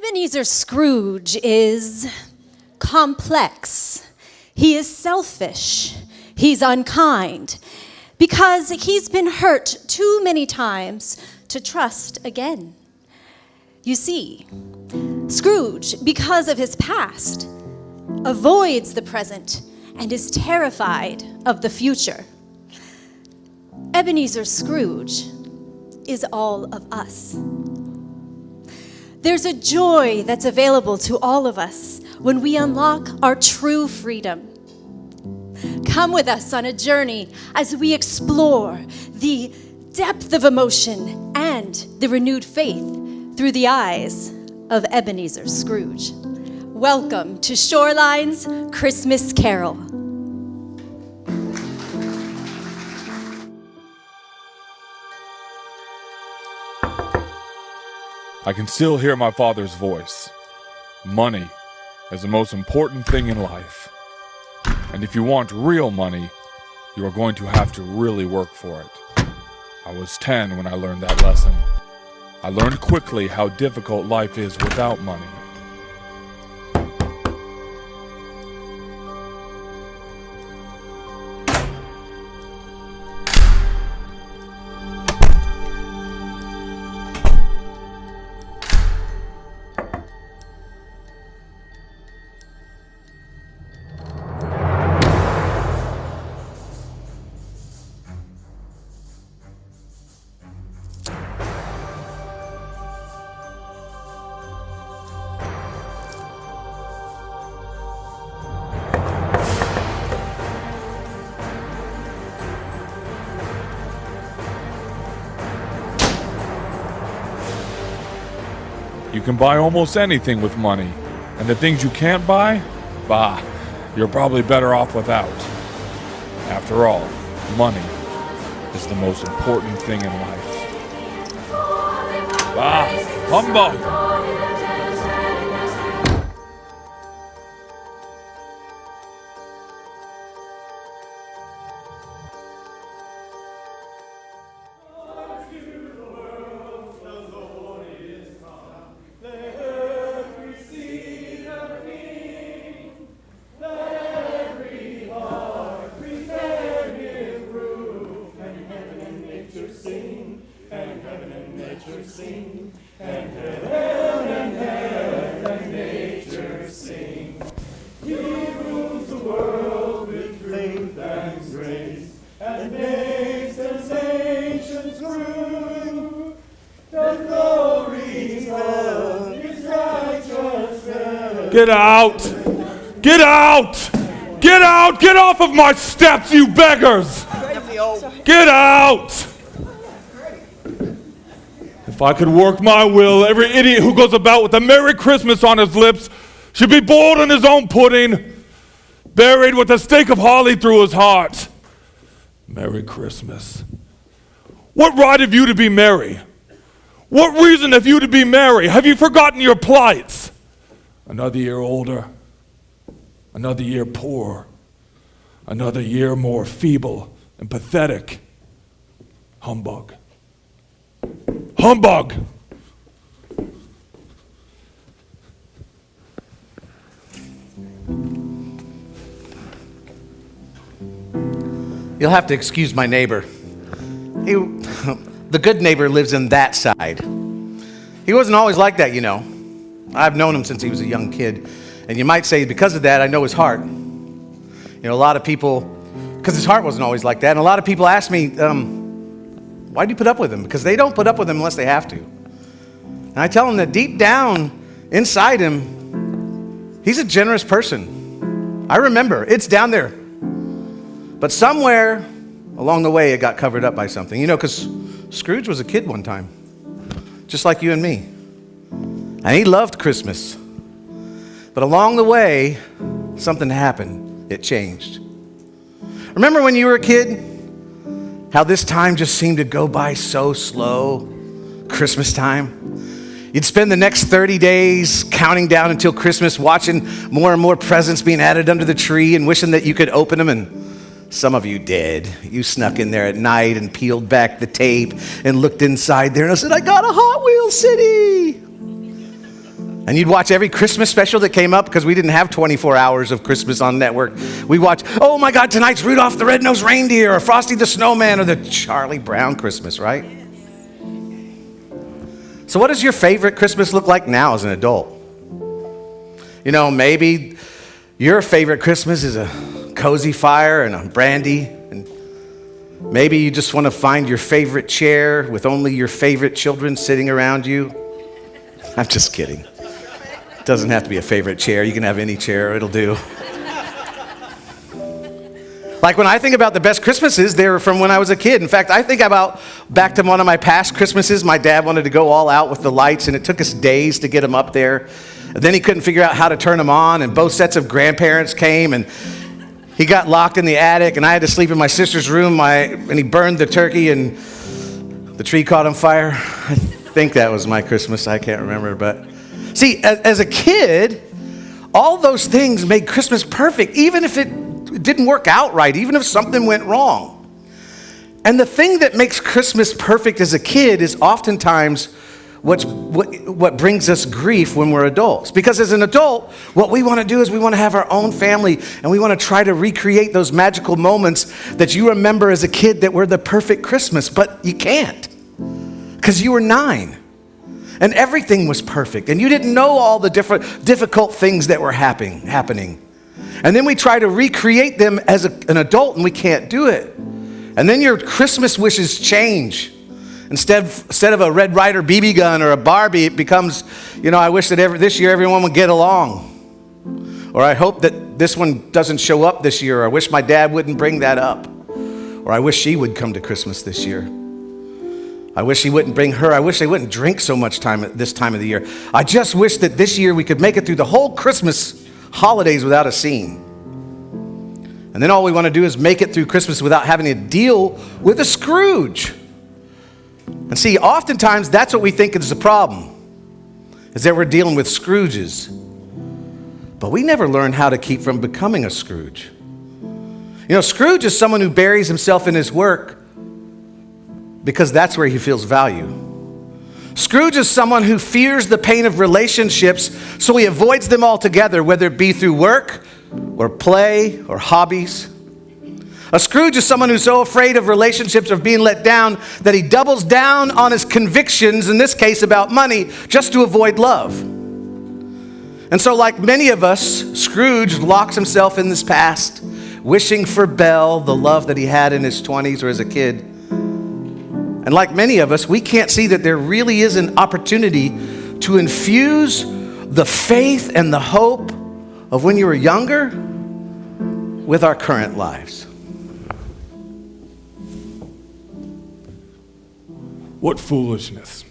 Ebenezer Scrooge is complex. He is selfish. He's unkind because he's been hurt too many times to trust again. You see, Scrooge, because of his past, avoids the present and is terrified of the future. Ebenezer Scrooge is all of us. There's a joy that's available to all of us when we unlock our true freedom. Come with us on a journey as we explore the depth of emotion and the renewed faith through the eyes of Ebenezer Scrooge. Welcome to Shoreline's Christmas Carol. I can still hear my father's voice. Money is the most important thing in life. And if you want real money, you are going to have to really work for it. I was 10 when I learned that lesson. I learned quickly how difficult life is without money. You can buy almost anything with money, and the things you can't buy, you're probably better off without. After all, money is the most important thing in life. Humbug! Get out! Get out! Get out! Get off of my steps, you beggars! Get out! If I could work my will, every idiot who goes about with a Merry Christmas on his lips should be boiled in his own pudding, buried with a stake of holly through his heart. Merry Christmas. What right have you to be merry? What reason have you to be merry? Have you forgotten your plights? Another year older, another year poor, another year more feeble and pathetic. Humbug. Humbug! You'll have to excuse my neighbor. The good neighbor lives in that side. He wasn't always like that, you know. I've known him since he was a young kid. And you might say because of that, I know his heart. You know, a lot of people, because his heart wasn't always like that, and a lot of people ask me, why do you put up with him? Because they don't put up with him unless they have to. And I tell them that deep down inside him, he's a generous person. I remember, it's down there. But somewhere along the way, it got covered up by something. You know, because Scrooge was a kid one time, just like you and me. And he loved Christmas. But along the way, something happened. It changed. Remember when you were a kid? How this time just seemed to go by so slow? Christmas time. You'd spend the next 30 days counting down until Christmas, watching more and more presents being added under the tree and wishing that you could open them. And some of you did. You snuck in there at night and peeled back the tape and looked inside there and I said, I got a Hot Wheels city. And you'd watch every Christmas special that came up because we didn't have 24 hours of Christmas on network. We watch, oh my God, tonight's Rudolph the Red-Nosed Reindeer or Frosty the Snowman or the Charlie Brown Christmas, right? So what does your favorite Christmas look like now as an adult? You know, maybe your favorite Christmas is a cozy fire and a brandy. And maybe you just want to find your favorite chair with only your favorite children sitting around you. I'm just kidding. It doesn't have to be a favorite chair. You can have any chair. It'll do. Like when I think about the best Christmases, they were from when I was a kid. In fact, I think about back to one of my past Christmases. My dad wanted to go all out with the lights, and it took us days to get them up there. And then he couldn't figure out how to turn them on, and both sets of grandparents came, and he got locked in the attic, and I had to sleep in my sister's room, and he burned the turkey, and the tree caught on fire. I think that was my Christmas. I can't remember, but see, as a kid, all those things made Christmas perfect, even if it didn't work out right, even if something went wrong. And the thing that makes Christmas perfect as a kid is oftentimes what brings us grief when we're adults. Because as an adult, what we want to do is we want to have our own family, and we want to try to recreate those magical moments that you remember as a kid that were the perfect Christmas, but you can't because you were 9. And everything was perfect, and you didn't know all the different difficult things that were happening. And then we try to recreate them as an adult, and we can't do it. And then your Christmas wishes change. Instead of a Red Ryder BB gun or a Barbie, it becomes, I wish that this year everyone would get along. Or I hope that this one doesn't show up this year. Or I wish my dad wouldn't bring that up. Or I wish she would come to Christmas this year. I wish he wouldn't bring her. I wish they wouldn't drink so much time at this time of the year. I just wish that this year we could make it through the whole Christmas holidays without a scene. And then all we want to do is make it through Christmas without having to deal with a Scrooge. And see, oftentimes that's what we think is the problem, is that we're dealing with Scrooges. But we never learn how to keep from becoming a Scrooge. Scrooge is someone who buries himself in his work because that's where he feels value. Scrooge is someone who fears the pain of relationships, so he avoids them altogether, whether it be through work or play or hobbies. A Scrooge is someone who's so afraid of relationships or being let down that he doubles down on his convictions, in this case about money, just to avoid love. And so like many of us, Scrooge locks himself in this past, wishing for Belle, the love that he had in his 20s or as a kid. And like many of us, we can't see that there really is an opportunity to infuse the faith and the hope of when you were younger with our current lives. What foolishness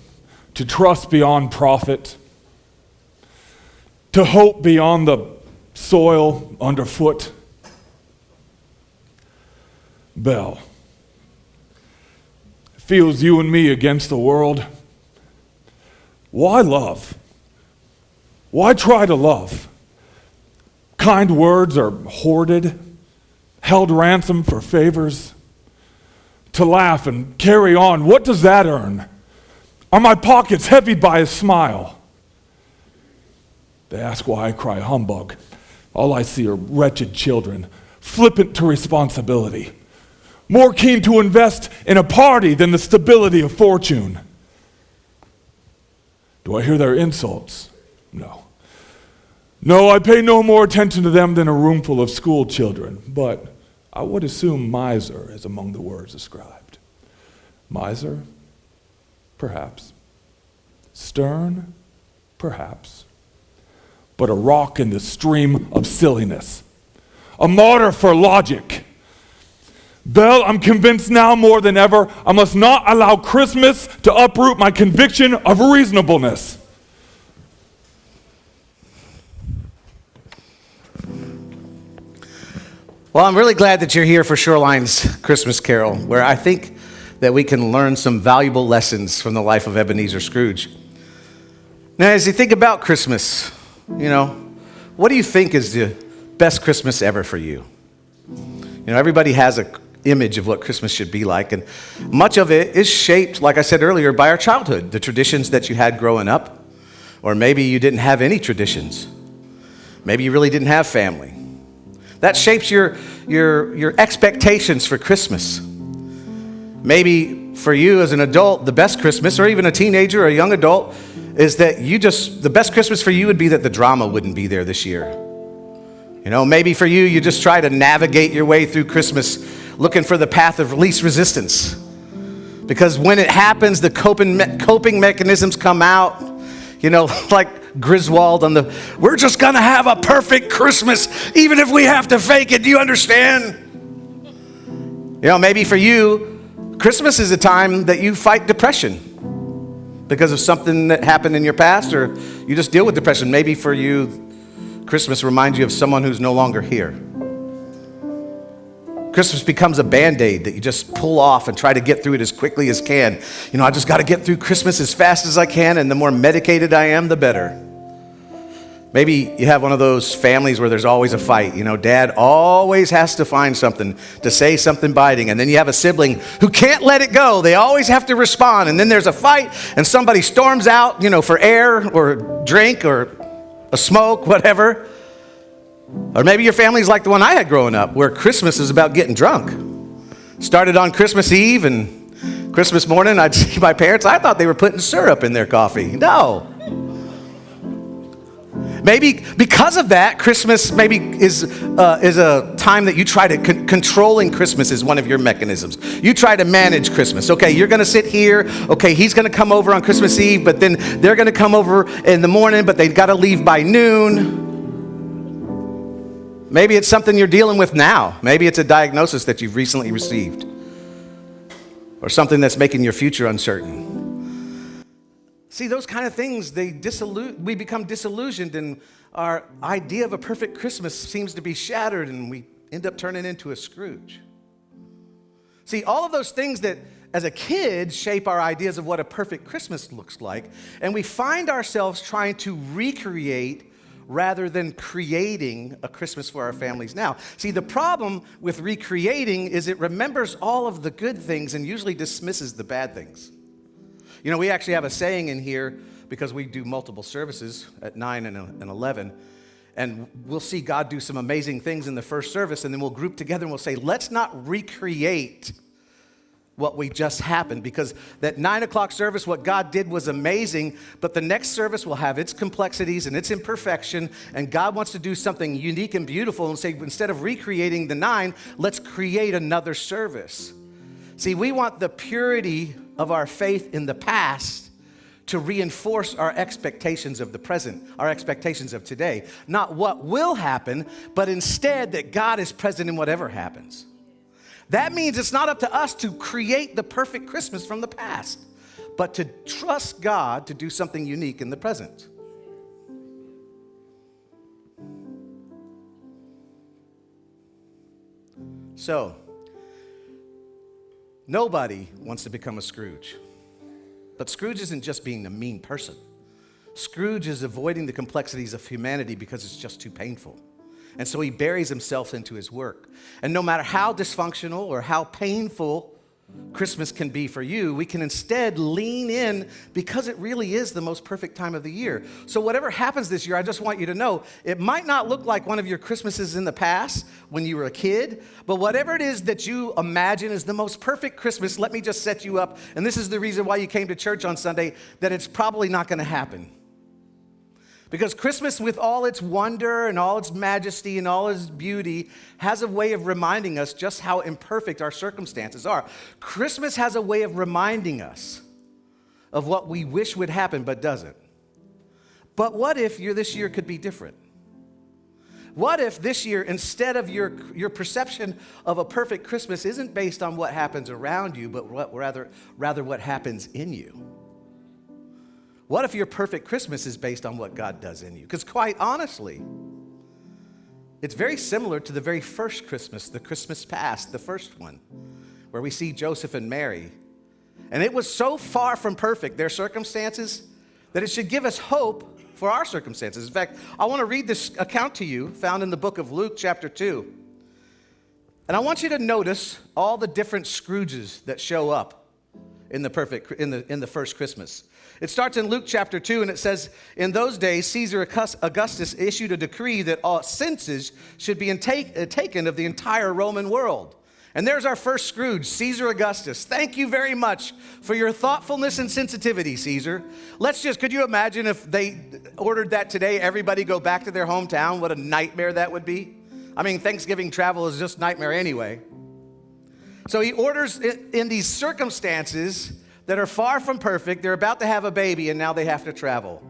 to trust beyond profit, to hope beyond the soil underfoot. Belle, feels you and me against the world. Why love? Why try to love? Kind words are hoarded, held ransom for favors. To laugh and carry on, what does that earn? Are my pockets heavy by a smile? They ask why I cry humbug. All I see are wretched children, flippant to responsibility, more keen to invest in a party than the stability of fortune. Do I hear their insults? No. No, I pay no more attention to them than a roomful of school children, but I would assume miser is among the words ascribed. Miser? Perhaps. Stern? Perhaps. But a rock in the stream of silliness. A martyr for logic. Belle, I'm convinced now more than ever, I must not allow Christmas to uproot my conviction of reasonableness. Well, I'm really glad that you're here for Shoreline's Christmas Carol, where I think that we can learn some valuable lessons from the life of Ebenezer Scrooge. Now, as you think about Christmas, what do you think is the best Christmas ever for you? Everybody has an image of what Christmas should be like, and much of it is shaped, like I said earlier, by our childhood, the traditions that you had growing up, Or maybe you didn't have any traditions. Maybe you really didn't have family. That shapes your expectations for Christmas. Maybe for you as an adult, the best Christmas, or even a teenager or a young adult, is that the best Christmas for you would be that the drama wouldn't be there this year. Maybe for you, you just try to navigate your way through Christmas looking for the path of least resistance. Because when it happens, the coping mechanisms come out, like Griswold we're just going to have a perfect Christmas, even if we have to fake it. Do you understand? Maybe for you, Christmas is a time that you fight depression because of something that happened in your past, or you just deal with depression. Maybe for you, Christmas reminds you of someone who's no longer here. Christmas becomes a Band-Aid that you just pull off and try to get through it as quickly as can. I just got to get through Christmas as fast as I can, and the more medicated I am, the better. Maybe you have one of those families where there's always a fight. Dad always has to find something to say, something biting, and then you have a sibling who can't let it go. They always have to respond, and then there's a fight, and somebody storms out, for air or drink or a smoke, whatever. Or maybe your family's like the one I had growing up, where Christmas is about getting drunk. Started on Christmas Eve, and Christmas morning I'd see my parents. I thought they were putting syrup in their coffee. No. Maybe because of that, Christmas maybe is a time that you try to controlling Christmas is one of your mechanisms. You try to manage Christmas. Okay, you're going to sit here. Okay, he's going to come over on Christmas Eve, but then they're going to come over in the morning, but they've got to leave by noon. Maybe it's something you're dealing with now. Maybe it's a diagnosis that you've recently received, or something that's making your future uncertain. See, those kind of things, we become disillusioned, and our idea of a perfect Christmas seems to be shattered, and we end up turning into a Scrooge. See, all of those things that, as a kid, shape our ideas of what a perfect Christmas looks like, and we find ourselves trying to recreate rather than creating a Christmas for our families now. See, the problem with recreating is it remembers all of the good things and usually dismisses the bad things. We actually have a saying in here, because we do multiple services at 9 and 11, and we'll see God do some amazing things in the first service, and then we'll group together and we'll say, let's not recreate what we just happened, because that 9 o'clock service, what God did was amazing, but the next service will have its complexities and its imperfection, and God wants to do something unique and beautiful, and say, instead of recreating the 9, let's create another service. See, we want the purity of our faith in the past to reinforce our expectations of the present, our expectations of today. Not what will happen, but instead that God is present in whatever happens. That means it's not up to us to create the perfect Christmas from the past, but to trust God to do something unique in the present. So, nobody wants to become a Scrooge. But Scrooge isn't just being a mean person. Scrooge is avoiding the complexities of humanity because it's just too painful. And so he buries himself into his work. And no matter how dysfunctional or how painful Christmas can be for you, we can instead lean in because it really is the most perfect time of the year. So whatever happens this year, I just want you to know, it might not look like one of your Christmases in the past when you were a kid, but whatever it is that you imagine is the most perfect Christmas, let me just set you up, and this is the reason why you came to church on Sunday, that it's probably not going to happen. Because Christmas, with all its wonder and all its majesty and all its beauty, has a way of reminding us just how imperfect our circumstances are. Christmas has a way of reminding us of what we wish would happen but doesn't. But what if this year could be different? What if this year, instead of your perception of a perfect Christmas isn't based on what happens around you, but rather what happens in you? What if your perfect Christmas is based on what God does in you? Because quite honestly, it's very similar to the very first Christmas, the Christmas past, the first one, where we see Joseph and Mary. And it was so far from perfect, their circumstances, that it should give us hope for our circumstances. In fact, I want to read this account to you, found in the book of Luke, chapter 2. And I want you to notice all the different Scrooges that show up in the first Christmas. It starts in Luke chapter 2, and it says, in those days, Caesar Augustus issued a decree that all census should be taken of the entire Roman world. And there's our first Scrooge, Caesar Augustus. Thank you very much for your thoughtfulness and sensitivity, Caesar. Could you imagine if they ordered that today, everybody go back to their hometown? What a nightmare that would be. I mean, Thanksgiving travel is just nightmare anyway. So he orders it in these circumstances that are far from perfect. They're about to have a baby, and now they have to travel.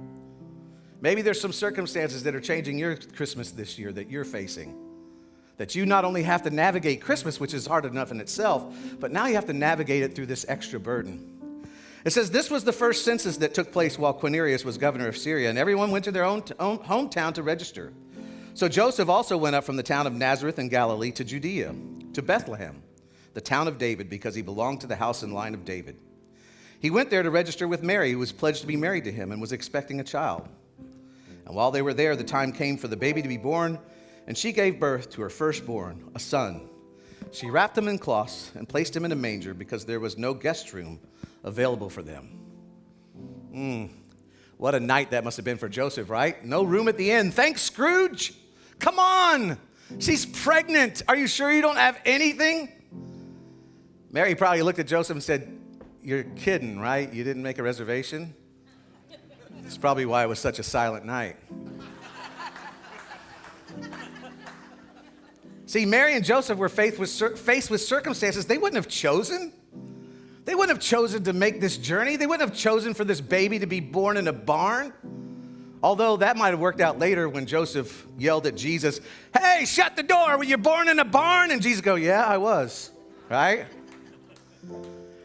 Maybe there's some circumstances that are changing your Christmas this year that you're facing. That you not only have to navigate Christmas, which is hard enough in itself, but now you have to navigate it through this extra burden. It says, this was the first census that took place while Quirinius was governor of Syria, and everyone went to their own hometown to register. So Joseph also went up from the town of Nazareth in Galilee to Judea, to Bethlehem, the town of David, because he belonged to the house and line of David. He went there to register with Mary, who was pledged to be married to him and was expecting a child. And while they were there, the time came for the baby to be born, and she gave birth to her firstborn, a son. She wrapped him in cloths and placed him in a manger because there was no guest room available for them. What a night that must have been for Joseph, right? No room at the inn. Thanks, Scrooge. Come on. She's pregnant. Are you sure you don't have anything? Mary probably looked at Joseph and said, you're kidding, right? You didn't make a reservation? That's probably why it was such a silent night. See, Mary and Joseph were faced with circumstances they wouldn't have chosen. They wouldn't have chosen to make this journey. They wouldn't have chosen for this baby to be born in a barn. Although that might have worked out later when Joseph yelled at Jesus, hey, shut the door, were you born in a barn? And Jesus go, yeah, I was, right?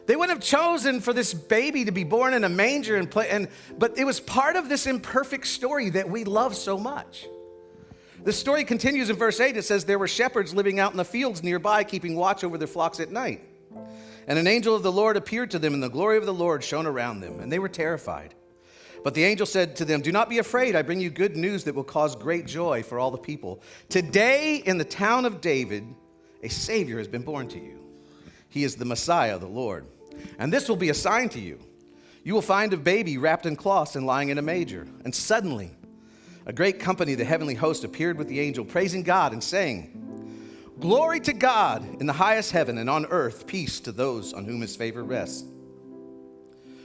They wouldn't have chosen for this baby to be born in a manger but it was part of this imperfect story that we love so much. The story continues in verse 8. It says, there were shepherds living out in the fields nearby, keeping watch over their flocks at night. And an angel of the Lord appeared to them, and the glory of the Lord shone around them, and they were terrified. But the angel said to them, do not be afraid. I bring you good news that will cause great joy for all the people. Today in the town of David, a Savior has been born to you. He is the Messiah, the Lord. And this will be a sign to you. You will find a baby wrapped in cloths and lying in a manger. And suddenly, a great company of the heavenly host appeared with the angel, praising God and saying, glory to God in the highest heaven, and on earth peace to those on whom his favor rests.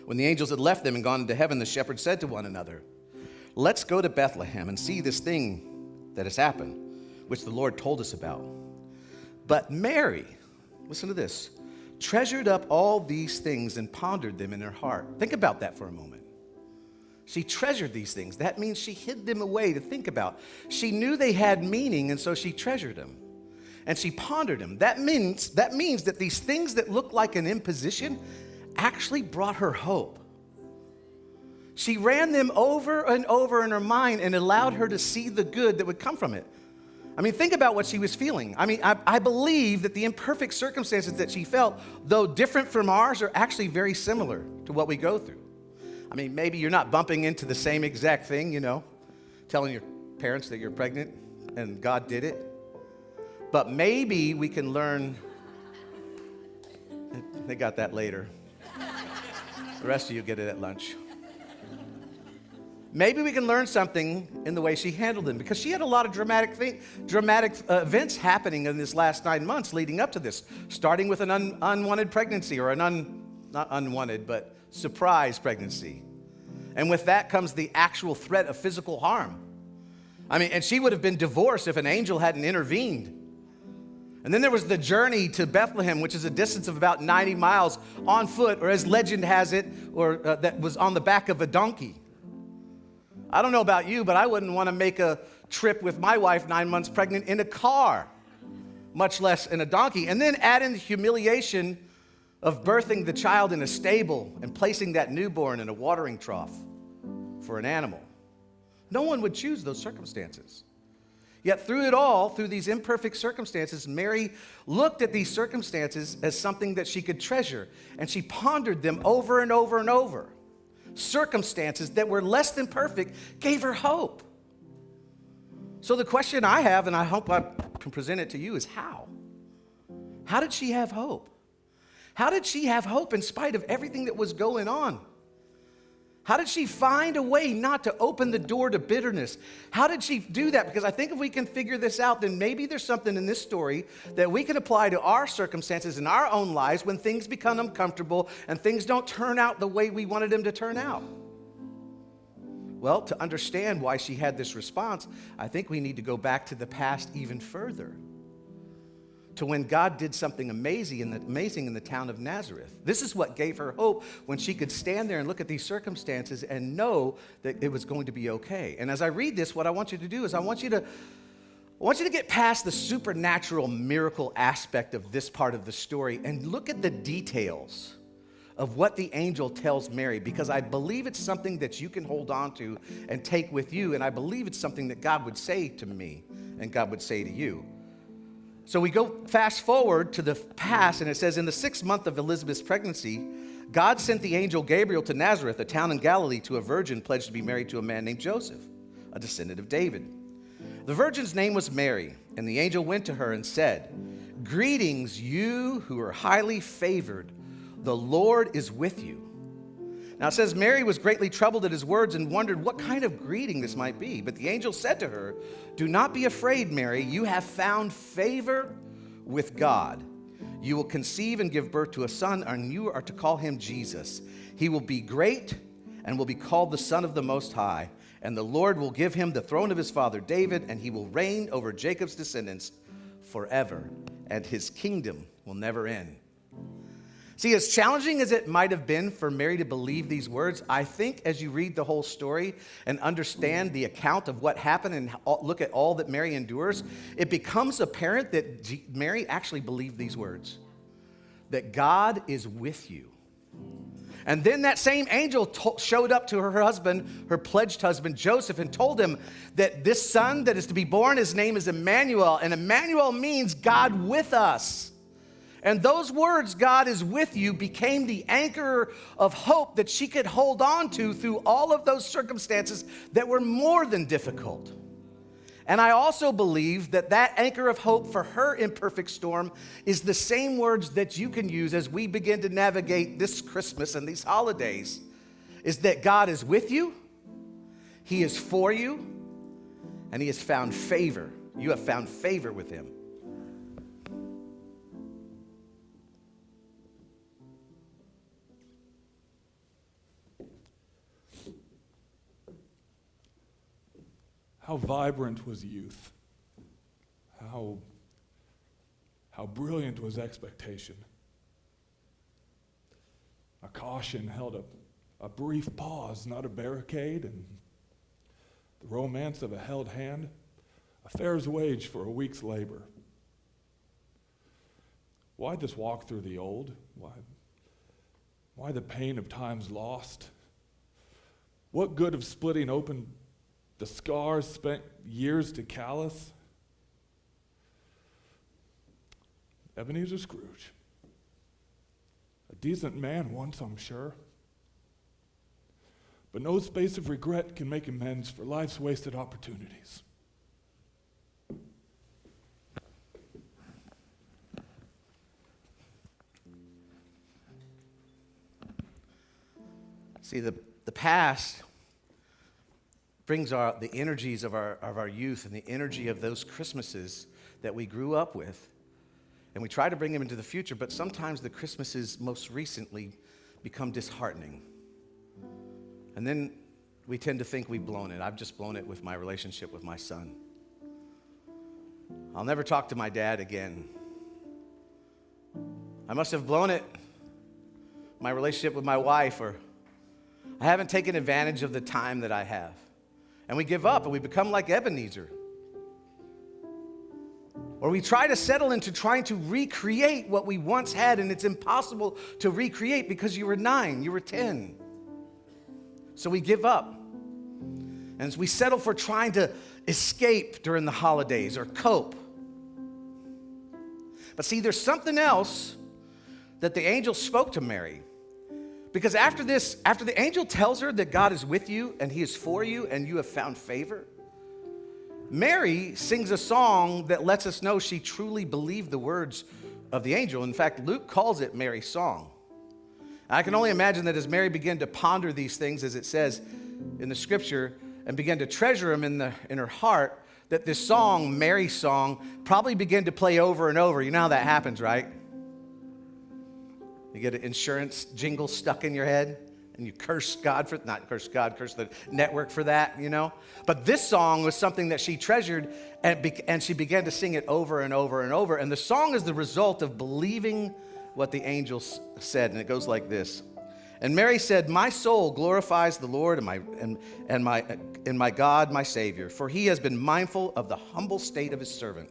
When the angels had left them and gone into heaven, the shepherds said to one another, let's go to Bethlehem and see this thing that has happened, which the Lord told us about. But Mary, listen to this, treasured up all these things and pondered them in her heart. Think about that for a moment. She treasured these things. That means she hid them away to think about. She knew they had meaning, and so she treasured them. And she pondered them. That means that these things that look like an imposition actually brought her hope. She ran them over and over in her mind and allowed her to see the good that would come from it. I mean, think about what she was feeling. I mean, I believe that the imperfect circumstances that she felt, though different from ours, are actually very similar to what we go through. I mean, maybe you're not bumping into the same exact thing, telling your parents that you're pregnant and God did it. But maybe we can learn. They got that later. The rest of you get it at lunch. Maybe we can learn something in the way she handled them, because she had a lot of dramatic events happening in this last 9 months leading up to this, starting with an unwanted pregnancy, or not unwanted, but surprise pregnancy. And with that comes the actual threat of physical harm. I mean, and she would have been divorced if an angel hadn't intervened. And then there was the journey to Bethlehem, which is a distance of about 90 miles on foot, or as legend has it, or that was on the back of a donkey. I don't know about you, but I wouldn't want to make a trip with my wife 9 months pregnant in a car, much less in a donkey. And then add in the humiliation of birthing the child in a stable and placing that newborn in a watering trough for an animal. No one would choose those circumstances. Yet through it all, through these imperfect circumstances, Mary looked at these circumstances as something that she could treasure, and she pondered them over and over and over. Circumstances that were less than perfect gave her hope. So the question I have, and I hope I can present it to you, is how? How did she have hope? How did she have hope in spite of everything that was going on? How did she find a way not to open the door to bitterness? How did she do that? Because I think if we can figure this out, then maybe there's something in this story that we can apply to our circumstances in our own lives when things become uncomfortable and things don't turn out the way we wanted them to turn out. Well, to understand why she had this response, I think we need to go back to the past even further, to when God did something amazing in the town of Nazareth. This is what gave her hope when she could stand there and look at these circumstances and know that it was going to be okay. And as I read this, what I want you to do is I want you to get past the supernatural miracle aspect of this part of the story and look at the details of what the angel tells Mary, because I believe it's something that you can hold on to and take with you, and I believe it's something that God would say to me and God would say to you. So we go fast forward to the past, and it says, in the 6th month of Elizabeth's pregnancy, God sent the angel Gabriel to Nazareth, a town in Galilee, to a virgin pledged to be married to a man named Joseph, a descendant of David. The virgin's name was Mary, and the angel went to her and said, "Greetings, you who are highly favored. The Lord is with you." Now it says Mary was greatly troubled at his words and wondered what kind of greeting this might be. But the angel said to her, "Do not be afraid, Mary. You have found favor with God. You will conceive and give birth to a son, and you are to call him Jesus. He will be great and will be called the Son of the Most High. And the Lord will give him the throne of his father David, and he will reign over Jacob's descendants forever, and his kingdom will never end." See, as challenging as it might have been for Mary to believe these words, I think as you read the whole story and understand the account of what happened and look at all that Mary endures, it becomes apparent that Mary actually believed these words, that God is with you. And then that same angel showed up to her husband, her pledged husband, Joseph, and told him that this son that is to be born, his name is Emmanuel, and Emmanuel means God with us. And those words, "God is with you," became the anchor of hope that she could hold on to through all of those circumstances that were more than difficult. And I also believe that that anchor of hope for her imperfect storm is the same words that you can use as we begin to navigate this Christmas and these holidays, is that God is with you, He is for you, and He has found favor. You have found favor with Him. How vibrant was youth? How brilliant was expectation? A caution held a brief pause, not a barricade, and the romance of a held hand, a fair's wage for a week's labor. Why this walk through the old? Why the pain of times lost? What good of splitting open the scars spent years to callous? Ebenezer Scrooge. A decent man once, I'm sure. But no space of regret can make amends for life's wasted opportunities. See, the past brings the energies of our youth and the energy of those Christmases that we grew up with. And we try to bring them into the future, but sometimes the Christmases most recently become disheartening. And then we tend to think we've blown it. I've just blown it with my relationship with my son. I'll never talk to my dad again. I must have blown it, my relationship with my wife, or I haven't taken advantage of the time that I have. And we give up and we become like Ebenezer. Or we try to settle into trying to recreate what we once had, and it's impossible to recreate because you were 9, you were 10. So we give up. And we settle for trying to escape during the holidays or cope. But see, there's something else that the angel spoke to Mary. Because after the angel tells her that God is with you and He is for you and you have found favor, Mary sings a song that lets us know she truly believed the words of the angel. In fact, Luke calls it Mary's song. I can only imagine that as Mary began to ponder these things, as it says in the scripture, and began to treasure them in her heart, that this song, Mary's song, probably began to play over and over. You know how that happens, right? You get an insurance jingle stuck in your head, and you curse God for, not curse God, curse the network for that, you know? But this song was something that she treasured, and she began to sing it over and over and over. And the song is the result of believing what the angel said, and it goes like this. And Mary said, "My soul glorifies the Lord and my God, my Savior, for he has been mindful of the humble state of his servant.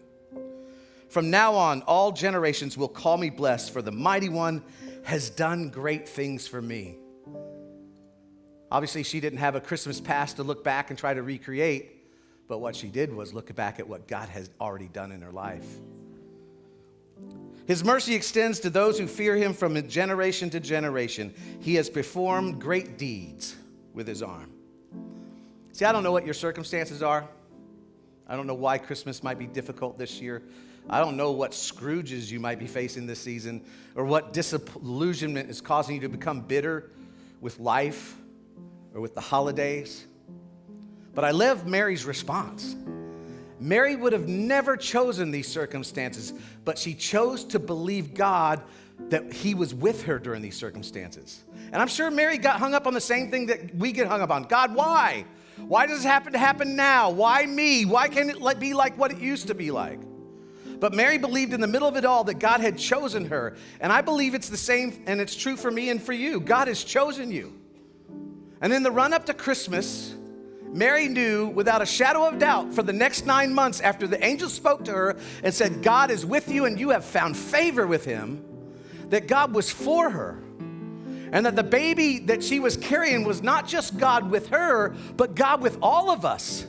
From now on, all generations will call me blessed, for the Mighty One has done great things for me." Obviously, she didn't have a Christmas past to look back and try to recreate, but what she did was look back at what God has already done in her life. His mercy extends to those who fear him from generation to generation. He has performed great deeds with his arm. See, I don't know what your circumstances are. I don't know why Christmas might be difficult this year. I don't know what Scrooges you might be facing this season, or what disillusionment is causing you to become bitter with life or with the holidays. But I love Mary's response. Mary would have never chosen these circumstances, but she chose to believe God that he was with her during these circumstances. And I'm sure Mary got hung up on the same thing that we get hung up on. God, why? Why does it happen now? Why me? Why can't it be like what it used to be like? But Mary believed in the middle of it all that God had chosen her. And I believe it's the same, and it's true for me and for you. God has chosen you. And in the run up to Christmas, Mary knew without a shadow of doubt for the next 9 months after the angel spoke to her and said, God is with you and you have found favor with him, that God was for her. And that the baby that she was carrying was not just God with her, but God with all of us.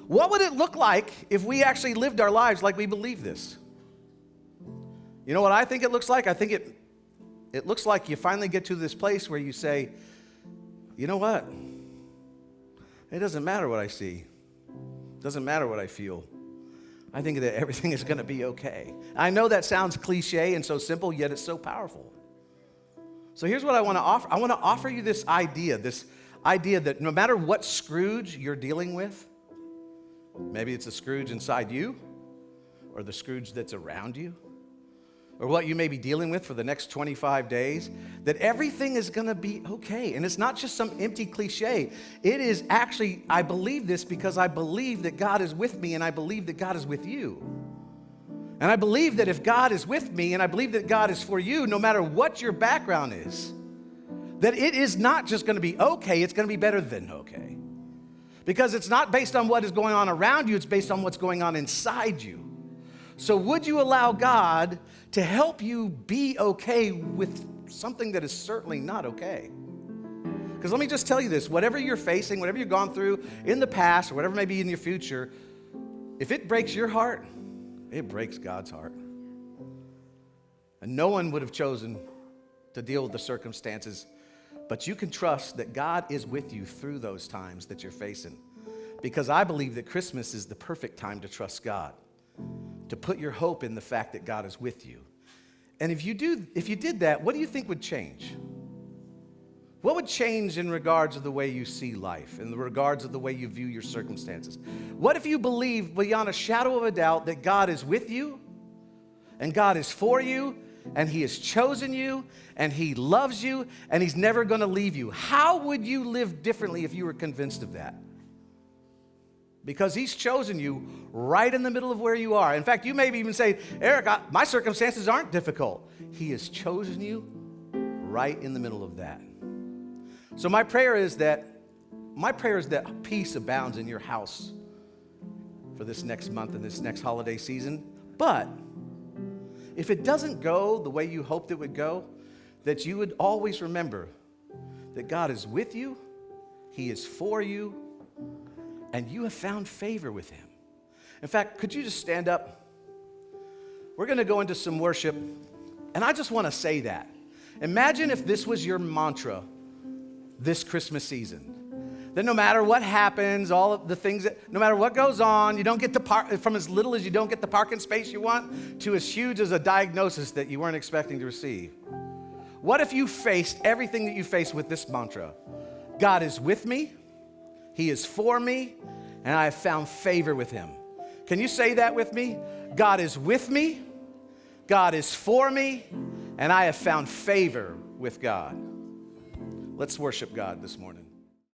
What would it look like if we actually lived our lives like we believe this? You know what I think it looks like? I think it looks like you finally get to this place where you say, you know what? It doesn't matter what I see. It doesn't matter what I feel. I think that everything is going to be okay. I know that sounds cliche and so simple, yet it's so powerful. So here's what I want to offer. I want to offer you this idea that no matter what Scrooge you're dealing with, maybe it's the Scrooge inside you, or the Scrooge that's around you, or what you may be dealing with for the next 25 days, that everything is going to be okay. And it's not just some empty cliche. It is actually, I believe this because I believe that God is with me, and I believe that God is with you. And I believe that if God is with me, and I believe that God is for you, no matter what your background is, that it is not just going to be okay, it's going to be better than okay. Because it's not based on what is going on around you, it's based on what's going on inside you. So would you allow God to help you be okay with something that is certainly not okay? Because let me just tell you this, whatever you're facing, whatever you've gone through in the past, or whatever may be in your future, if it breaks your heart, it breaks God's heart. And no one would have chosen to deal with the circumstances, but you can trust that God is with you through those times that you're facing. Because I believe that Christmas is the perfect time to trust God, to put your hope in the fact that God is with you. And if you did that, what do you think would change? What would change in regards of the way you see life, in the regards of the way you view your circumstances? What if you believe beyond a shadow of a doubt that God is with you, and God is for you, and he has chosen you, and he loves you, and he's never going to leave you? How would you live differently if you were convinced of that? Because he's chosen you right in the middle of where you are. In fact, you may even say, Eric, my circumstances aren't difficult. He has chosen you right in the middle of that. So my prayer is that peace abounds in your house for this next month and this next holiday season. But if it doesn't go the way you hoped it would go, that you would always remember that God is with you, he is for you, and you have found favor with him. In fact, could you just stand up? We're going to go into some worship, and I just want to say that. Imagine if this was your mantra this Christmas season, Then no matter what happens, all of the things that, no matter what goes on, you don't get to park, from as little as you don't get the parking space you want to as huge as a diagnosis that you weren't expecting to receive. What if you faced everything that you face with this mantra? God is with me, He is for me, and I have found favor with Him. Can you say that with me? God is with me, God is for me, and I have found favor with God. Let's worship God this morning.